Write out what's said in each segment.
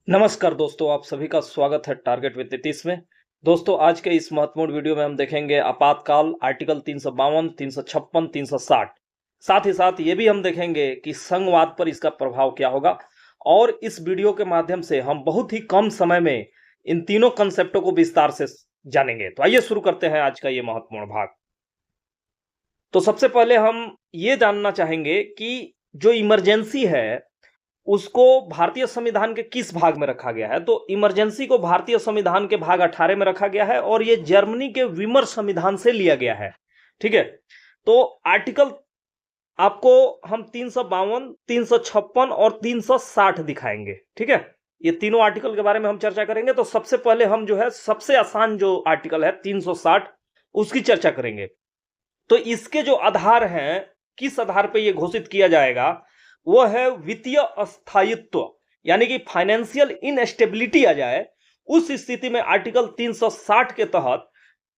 नमस्कार दोस्तों, आप सभी का स्वागत है टारगेट विद नीतीश में। दोस्तों, आज के इस महत्वपूर्ण वीडियो में हम देखेंगे आपातकाल, आर्टिकल 352, 356, 360। साथ ही साथ ये भी हम देखेंगे कि संघवाद पर इसका प्रभाव क्या होगा। और इस वीडियो के माध्यम से हम बहुत ही कम समय में इन तीनों कंसेप्टों को विस्तार से जानेंगे। तो आइए शुरू करते हैं आज का ये महत्वपूर्ण भाग। तो सबसे पहले हम ये जानना चाहेंगे कि जो इमरजेंसी है उसको भारतीय संविधान के किस भाग में रखा गया है। तो इमरजेंसी को भारतीय संविधान के भाग 18 में रखा गया है और ये जर्मनी के विमर संविधान से लिया गया है। ठीक है, तो आर्टिकल आपको हम 352, 356 और 360 दिखाएंगे। ठीक है, ये तीनों आर्टिकल के बारे में हम चर्चा करेंगे। तो सबसे पहले हम जो है सबसे आसान जो आर्टिकल है 360 उसकी चर्चा करेंगे। तो इसके जो आधार हैं, किस आधार पर यह घोषित किया जाएगा, वो है वित्तीय अस्थायित्व, यानी कि फाइनेंशियल इनस्टेबिलिटी आ जाए उस स्थिति में आर्टिकल 360 के तहत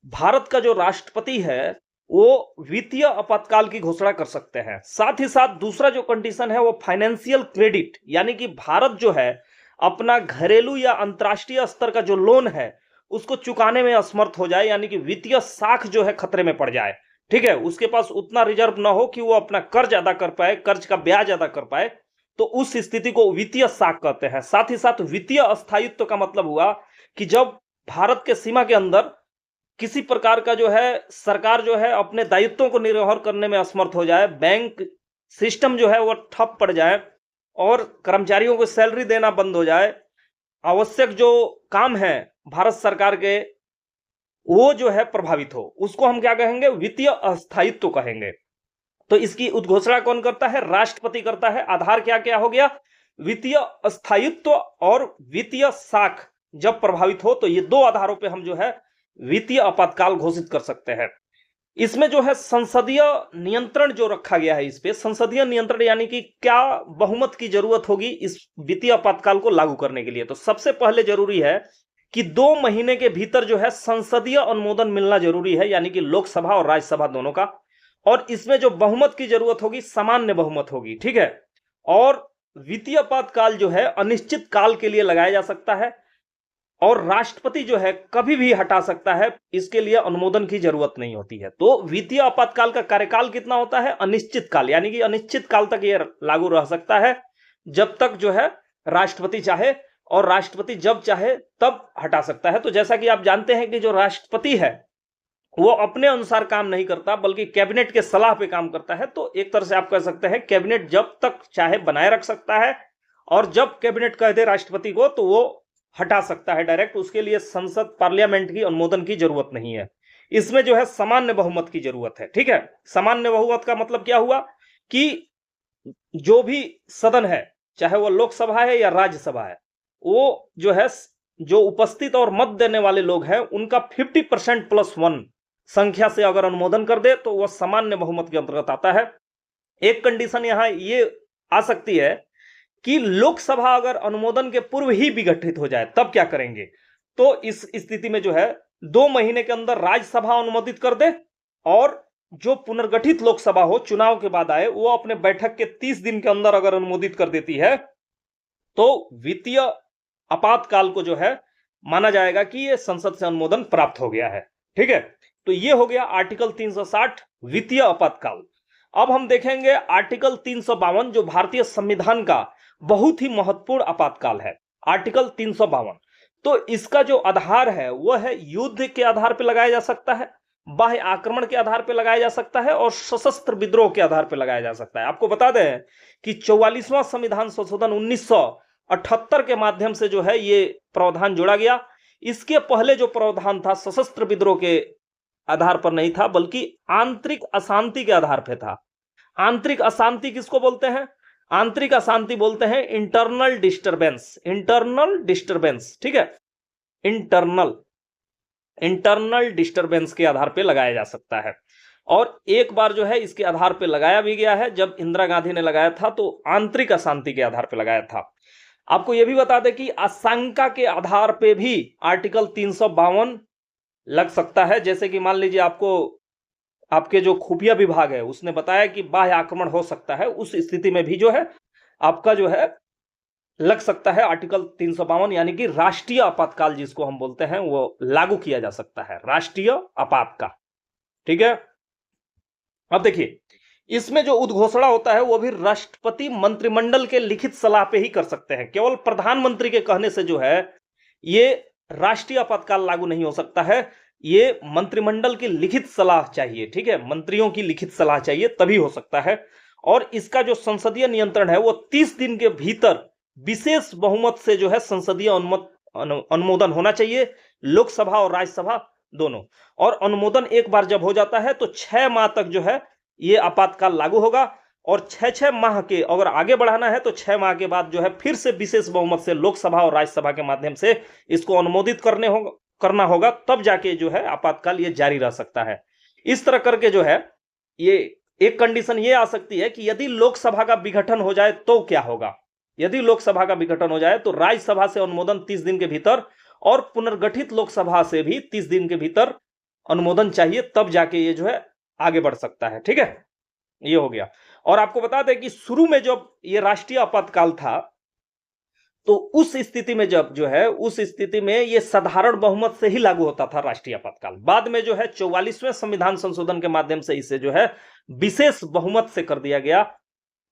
भारत का जो राष्ट्रपति है वो वित्तीय आपातकाल की घोषणा कर सकते हैं। साथ ही साथ दूसरा जो कंडीशन है वो फाइनेंशियल क्रेडिट, यानी कि भारत जो है अपना घरेलू या अंतरराष्ट्रीय स्तर का जो लोन है उसको चुकाने में असमर्थ हो जाए, यानी कि वित्तीय साख जो है खतरे में पड़ जाए। ठीक है, उसके पास उतना रिजर्व ना हो कि वो अपना कर्ज अदा कर पाए, कर्ज का ब्याज अदा कर पाए, तो उस स्थिति को वित्तीय साख कहते हैं। साथ ही साथ वित्तीय अस्थायित्व का मतलब हुआ कि जब भारत के सीमा के अंदर किसी प्रकार का जो है सरकार जो है अपने दायित्वों को निर्वहन करने में असमर्थ हो जाए, बैंक सिस्टम जो है वो ठप पड़ जाए और कर्मचारियों को सैलरी देना बंद हो जाए, आवश्यक जो काम है भारत सरकार के वो जो है प्रभावित हो, उसको हम क्या कहेंगे, वित्तीय अस्थायित्व कहेंगे। तो इसकी उद्घोषणा कौन करता है, राष्ट्रपति करता है। आधार क्या क्या हो गया, वित्तीय अस्थायित्व और वित्तीय साख जब प्रभावित हो तो ये दो आधारों पे हम जो है वित्तीय आपातकाल घोषित कर सकते हैं। इसमें जो है संसदीय नियंत्रण जो रखा गया है, इस पे संसदीय नियंत्रण यानी कि क्या बहुमत की जरूरत होगी इस वित्तीय आपातकाल को लागू करने के लिए। तो सबसे पहले जरूरी है कि 2 महीने के भीतर जो है संसदीय अनुमोदन मिलना जरूरी है, यानी कि लोकसभा और राज्यसभा दोनों का। और इसमें जो बहुमत की जरूरत होगी सामान्य बहुमत होगी। ठीक है, और वित्तीय आपातकाल जो है अनिश्चित काल के लिए लगाया जा सकता है और राष्ट्रपति जो है कभी भी हटा सकता है, इसके लिए अनुमोदन की जरूरत नहीं होती है। तो वित्तीय आपातकाल का कार्यकाल कितना होता है, अनिश्चित काल, यानी कि अनिश्चित काल तक यह लागू रह सकता है, जब तक जो है राष्ट्रपति चाहे, और राष्ट्रपति जब चाहे तब हटा सकता है। तो जैसा कि आप जानते हैं कि जो राष्ट्रपति है वो अपने अनुसार काम नहीं करता बल्कि कैबिनेट के सलाह पे काम करता है। तो एक तरह से आप कह सकते हैं कैबिनेट जब तक चाहे बनाए रख सकता है और जब कैबिनेट कह दे राष्ट्रपति को तो वो हटा सकता है डायरेक्ट, उसके लिए संसद पार्लियामेंट की अनुमोदन की जरूरत नहीं है। इसमें जो है सामान्य बहुमत की जरूरत है। ठीक है, सामान्य बहुमत का मतलब क्या हुआ कि जो भी सदन है, चाहे वो लोकसभा है या राज्यसभा है, वो जो है जो उपस्थित और मत देने वाले लोग हैं उनका 50% प्लस 1 संख्या से अगर अनुमोदन कर दे तो वह सामान्य बहुमत के अंतर्गत आता है। एक कंडीशन यहां ये आ सकती है कि लोकसभा अगर अनुमोदन के पूर्व ही विघटित हो जाए तब क्या करेंगे। तो इस स्थिति में जो है 2 महीने के अंदर राज्यसभा अनुमोदित कर दे और जो पुनर्गठित लोकसभा हो चुनाव के बाद आए वो अपने बैठक के 30 दिन के अंदर अगर अनुमोदित कर देती है तो वित्तीय आपातकाल को जो है माना जाएगा कि यह संसद से अनुमोदन प्राप्त हो गया है। ठीक है, तो यह हो गया आर्टिकल 360 वित्तीय आपातकाल। अब हम देखेंगे आर्टिकल 352 जो भारतीय संविधान का बहुत ही महत्वपूर्ण आपातकाल है, आर्टिकल 352। तो इसका जो आधार है वह है युद्ध के आधार पर लगाया जा सकता है, बाह्य आक्रमण के आधार पर लगाया जा सकता है और सशस्त्र विद्रोह के आधार पर लगाया जा सकता है। आपको बता दें कि 44वां संविधान संशोधन 1978 के माध्यम से जो है ये प्रावधान जोड़ा गया। इसके पहले जो प्रावधान था सशस्त्र विद्रोह के आधार पर नहीं था बल्कि आंतरिक अशांति के आधार पर था। आंतरिक अशांति किसको बोलते हैं, आंतरिक अशांति बोलते हैं इंटरनल डिस्टरबेंस, इंटरनल डिस्टरबेंस। ठीक है, इंटरनल डिस्टरबेंस के आधार पर लगाया जा सकता है। और एक बार जो है इसके आधार पर लगाया भी गया है, जब इंदिरा गांधी ने लगाया था तो आंतरिक अशांति के आधार पर लगाया था। आपको यह भी बता दें कि आशंका के आधार पे भी आर्टिकल 352 लग सकता है। जैसे कि मान लीजिए आपको आपके जो खुफिया विभाग है उसने बताया कि बाह्य आक्रमण हो सकता है, उस स्थिति में भी जो है आपका जो है लग सकता है आर्टिकल 352, यानी कि राष्ट्रीय आपातकाल जिसको हम बोलते हैं वो लागू किया जा सकता है, राष्ट्रीय आपातकाल। ठीक है, अब देखिए इसमें जो उद्घोषणा होता है वो भी राष्ट्रपति मंत्रिमंडल के लिखित सलाह पे ही कर सकते हैं। केवल प्रधानमंत्री के कहने से जो है ये राष्ट्रीय आपातकाल लागू नहीं हो सकता है, ये मंत्रिमंडल की लिखित सलाह चाहिए। ठीक है, मंत्रियों की लिखित सलाह चाहिए तभी हो सकता है। और इसका जो संसदीय नियंत्रण है वो 30 दिन के भीतर विशेष बहुमत से जो है संसदीय अनुमोदन होना चाहिए, लोकसभा और राज्यसभा दोनों। और अनुमोदन एक बार जब हो जाता है तो 6 माह तक जो है ये आपातकाल लागू होगा। और 6 माह के अगर आगे बढ़ाना है तो 6 माह के बाद जो है फिर से विशेष बहुमत से लोकसभा और राज्यसभा के माध्यम से इसको अनुमोदित करना होगा, तब जाके जो है आपातकाल ये जारी रह सकता है। इस तरह करके जो है ये एक कंडीशन ये आ सकती है कि यदि लोकसभा का विघटन हो जाए तो क्या होगा। यदि लोकसभा का विघटन हो जाए तो राज्यसभा से अनुमोदन 30 दिन के भीतर और पुनर्गठित लोकसभा से भी 30 दिन के भीतर अनुमोदन चाहिए, तब जाके ये जो है आगे बढ़ सकता है। ठीक है, ये हो गया। और आपको बता दें कि शुरू में जब ये राष्ट्रीय आपातकाल था तो उस स्थिति में जब जो है उस स्थिति में ये साधारण बहुमत से ही लागू होता था राष्ट्रीय आपातकाल। बाद में जो है 44वें संविधान संशोधन के माध्यम से इसे जो है विशेष बहुमत से कर दिया गया।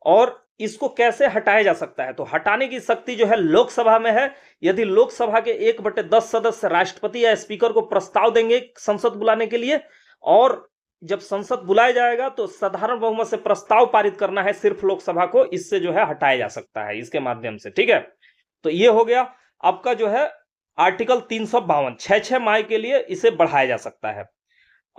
और इसको कैसे हटाया जा सकता है, तो हटाने की शक्ति जो है लोकसभा में है। यदि लोकसभा के 1/10 सदस्य राष्ट्रपति या स्पीकर को प्रस्ताव देंगे संसद बुलाने के लिए, और जब संसद बुलाया जाएगा तो साधारण बहुमत से प्रस्ताव पारित करना है सिर्फ लोकसभा को, इससे जो है हटाया जा सकता है इसके माध्यम से। ठीक है, तो ये हो गया आपका जो है आर्टिकल 352, 6 माह के लिए इसे बढ़ाया जा सकता है।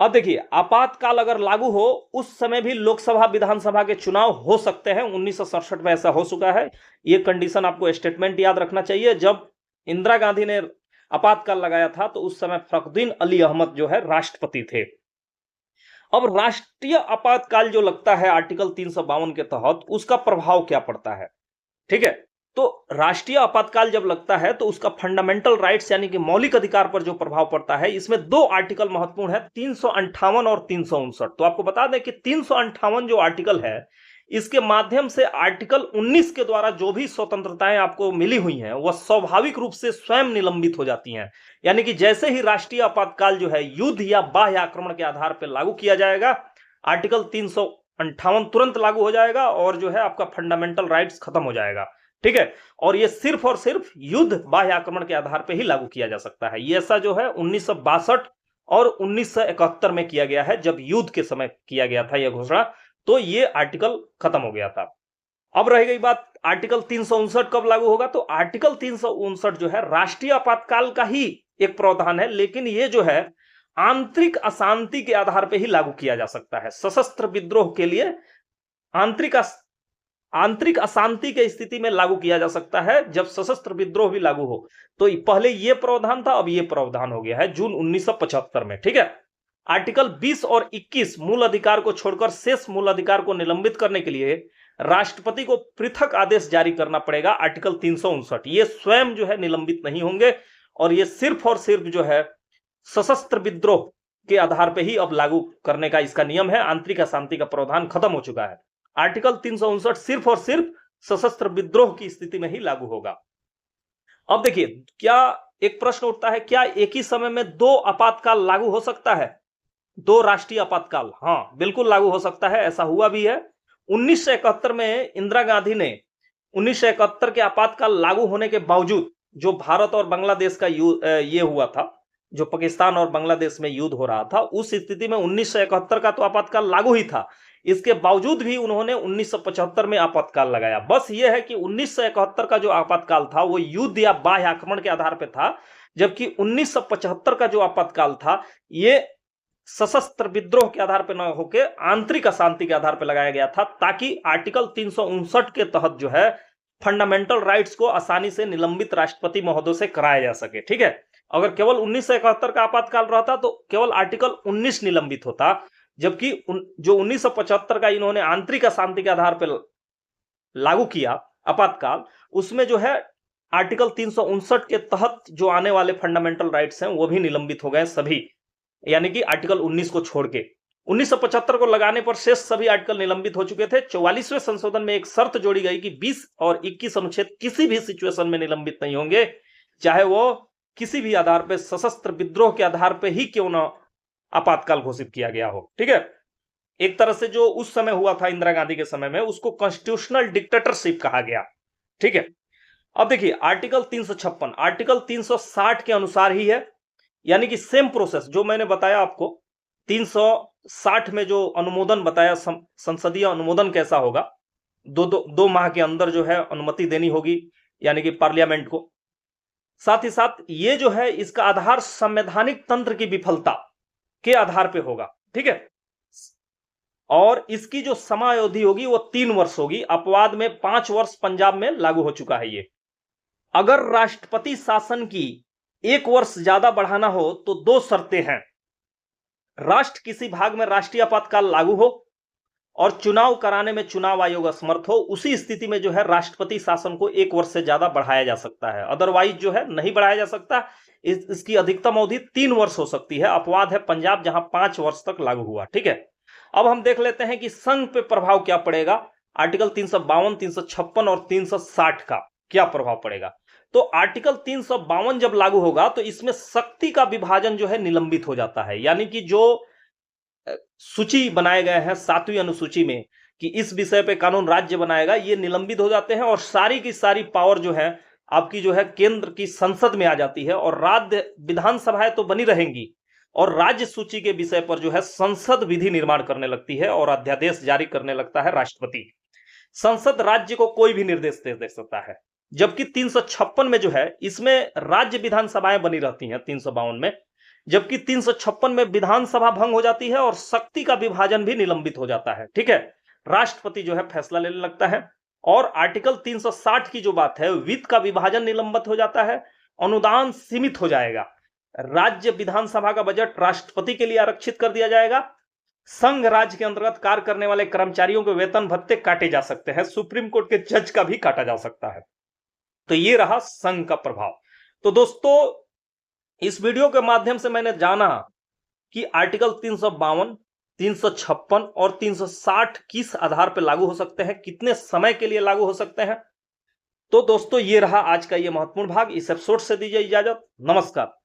अब देखिए आपातकाल अगर लागू हो उस समय भी लोकसभा विधानसभा के चुनाव हो सकते हैं। 1967 में ऐसा हो चुका है। ये कंडीशन आपको स्टेटमेंट याद रखना चाहिए। जब इंदिरा गांधी ने आपातकाल लगाया था तो उस समय फखरुद्दीन अली अहमद जो है राष्ट्रपति थे। अब राष्ट्रीय आपातकाल जो लगता है आर्टिकल 352 के तहत, उसका प्रभाव क्या पड़ता है। ठीक है, तो राष्ट्रीय आपातकाल जब लगता है तो उसका फंडामेंटल राइट्स यानी कि मौलिक अधिकार पर जो प्रभाव पड़ता है, इसमें 2 आर्टिकल महत्वपूर्ण है, 358 और 359। तो आपको बता दें कि 358 जो आर्टिकल है इसके माध्यम से आर्टिकल 19 के द्वारा जो भी स्वतंत्रताएं आपको मिली हुई हैं वह स्वाभाविक रूप से स्वयं निलंबित हो जाती हैं। यानी कि जैसे ही राष्ट्रीय आपातकाल जो है युद्ध या बाह्य आक्रमण के आधार पर लागू किया जाएगा, आर्टिकल 358 तुरंत लागू हो जाएगा और जो है आपका फंडामेंटल राइट्स खत्म हो जाएगा। ठीक है, और ये सिर्फ और सिर्फ युद्ध बाह्य आक्रमण के आधार पर ही लागू किया जा सकता है। ये ऐसा जो है 1962 और 1971 में किया गया है, जब युद्ध के समय किया गया था यह घोषणा, तो ये आर्टिकल खत्म हो गया था। अब रह गई बात आर्टिकल 359 कब लागू होगा, तो आर्टिकल 359 जो है राष्ट्रीय आपातकाल का ही एक प्रावधान है, लेकिन ये जो है आंतरिक अशांति के आधार पर ही लागू किया जा सकता है। सशस्त्र विद्रोह के लिए आंतरिक अशांति की स्थिति में लागू किया जा सकता है, जब सशस्त्र विद्रोह भी लागू हो। तो पहले यह प्रावधान था, अब यह प्रावधान हो गया है जून 1975 में। ठीक है, आर्टिकल 20 और 21 मूल अधिकार को छोड़कर शेष मूल अधिकार को निलंबित करने के लिए राष्ट्रपति को पृथक आदेश जारी करना पड़ेगा। आर्टिकल 359 ये स्वयं जो है निलंबित नहीं होंगे और ये सिर्फ और सिर्फ जो है सशस्त्र विद्रोह के आधार पर ही अब लागू करने का इसका नियम है। आंतरिक अशांति का प्रावधान खत्म हो चुका है। आर्टिकल 359 सिर्फ और सिर्फ सशस्त्र विद्रोह की स्थिति में ही लागू होगा। अब देखिए क्या एक प्रश्न उठता है, क्या एक ही समय में 2 आपातकाल लागू हो सकता है, 2 राष्ट्रीय आपातकाल? हाँ, बिल्कुल लागू हो सकता है, ऐसा हुआ भी है। 1971 में इंदिरा गांधी ने 1971 के आपातकाल लागू होने के बावजूद, जो भारत और बांग्लादेश का ये हुआ था, जो पाकिस्तान और बांग्लादेश में युद्ध हो रहा था, उस स्थिति में 1971 का तो आपातकाल लागू ही था। इसके बावजूद भी उन्होंने 1975 में आपातकाल लगाया। बस यह है कि 1971 का जो आपातकाल था वो युद्ध या बाह्य आक्रमण के आधार पर था, जबकि 1975 का जो आपातकाल था ये सशस्त्र विद्रोह के आधार पर न होकर आंतरिक अशांति के आधार पर लगाया गया था, ताकि आर्टिकल 359 के तहत जो है फंडामेंटल राइट्स को आसानी से निलंबित राष्ट्रपति महोदय से कराया जा सके। ठीक है, अगर केवल 1971 का आपातकाल रहता तो केवल आर्टिकल 19 निलंबित होता, जबकि जो 1975 का इन्होंने आंतरिक अशांति के आधार पर लागू किया आपातकाल, उसमें जो है आर्टिकल 359 के तहत जो आने वाले फंडामेंटल राइट्स हैं वो भी निलंबित हो गए सभी, यानी कि आर्टिकल 19 को छोड़ के। 1975 को लगाने पर शेष सभी आर्टिकल निलंबित हो चुके थे। 44वें संशोधन में एक शर्त जोड़ी गई कि 20 और 21 अनुच्छेद किसी भी सिचुएशन में निलंबित नहीं होंगे, चाहे वो किसी भी आधार पर, सशस्त्र विद्रोह के आधार पर ही क्यों ना आपातकाल घोषित किया गया हो। ठीक है, एक तरह से जो उस समय हुआ था इंदिरा गांधी के समय में, उसको कॉन्स्टिट्यूशनल डिक्टेटरशिप कहा गया। ठीक है, अब देखिए आर्टिकल 356 आर्टिकल 360 के अनुसार ही है, यानी कि सेम प्रोसेस जो मैंने बताया आपको 360 में जो अनुमोदन बताया, संसदीय अनुमोदन कैसा होगा, दो माह के अंदर जो है अनुमति देनी होगी, यानी कि पार्लियामेंट को। साथ ही साथ ये जो है इसका आधार संवैधानिक तंत्र की विफलता के आधार पे होगा। ठीक है, और इसकी जो समयावधि होगी वो 3 वर्ष होगी। अपवाद में 5 वर्ष पंजाब में लागू हो चुका है ये। अगर राष्ट्रपति शासन की 1 वर्ष ज्यादा बढ़ाना हो तो 2 शर्तें हैं। राष्ट्र किसी भाग में राष्ट्रीय आपातकाल लागू हो और चुनाव कराने में चुनाव आयोग असमर्थ हो, उसी स्थिति में जो है राष्ट्रपति शासन को 1 वर्ष से ज्यादा बढ़ाया जा सकता है। अदरवाइज जो है नहीं बढ़ाया जा सकता। इसकी अधिकतम अवधि 3 वर्ष हो सकती है। अपवाद है पंजाब, जहां 5 वर्ष तक लागू हुआ। ठीक है, अब हम देख लेते हैं कि संघ पे प्रभाव क्या पड़ेगा। आर्टिकल 352, 356 और 360 का क्या प्रभाव पड़ेगा। तो आर्टिकल 352 जब लागू होगा तो इसमें शक्ति का विभाजन जो है निलंबित हो जाता है, यानी कि जो सूची बनाए गए हैं 7वीं अनुसूची में कि इस विषय पे कानून राज्य बनाएगा, ये निलंबित हो जाते हैं और सारी की सारी पावर जो है आपकी जो है केंद्र की संसद में आ जाती है और राज्य विधानसभाएं तो बनी रहेंगी और राज्य सूची के विषय पर जो है संसद विधि निर्माण करने लगती है और अध्यादेश जारी करने लगता है राष्ट्रपति। संसद राज्य को कोई भी निर्देश दे सकता है, जबकि 356 में जो है इसमें राज्य विधानसभाएं बनी रहती हैं 352 में, जबकि 356 में विधानसभा भंग हो जाती है और शक्ति का विभाजन भी निलंबित हो जाता है। ठीक है, राष्ट्रपति जो है फैसला लेने लगता है। और आर्टिकल 360 की जो बात है, वित्त का विभाजन निलंबित हो जाता है, अनुदान सीमित हो जाएगा, राज्य विधानसभा का बजट राष्ट्रपति के लिए आरक्षित कर दिया जाएगा, संघ राज्य के अंतर्गत कार्य करने वाले कर्मचारियों के वेतन भत्ते काटे जा सकते हैं, सुप्रीम कोर्ट के जज का भी काटा जा सकता है। तो ये रहा संघ का प्रभाव। तो दोस्तों इस वीडियो के माध्यम से मैंने जाना कि आर्टिकल 352, 356 और 360 किस आधार पर लागू हो सकते हैं, कितने समय के लिए लागू हो सकते हैं। तो दोस्तों ये रहा आज का ये महत्वपूर्ण भाग। इस एपिसोड से दीजिए इजाजत। नमस्कार।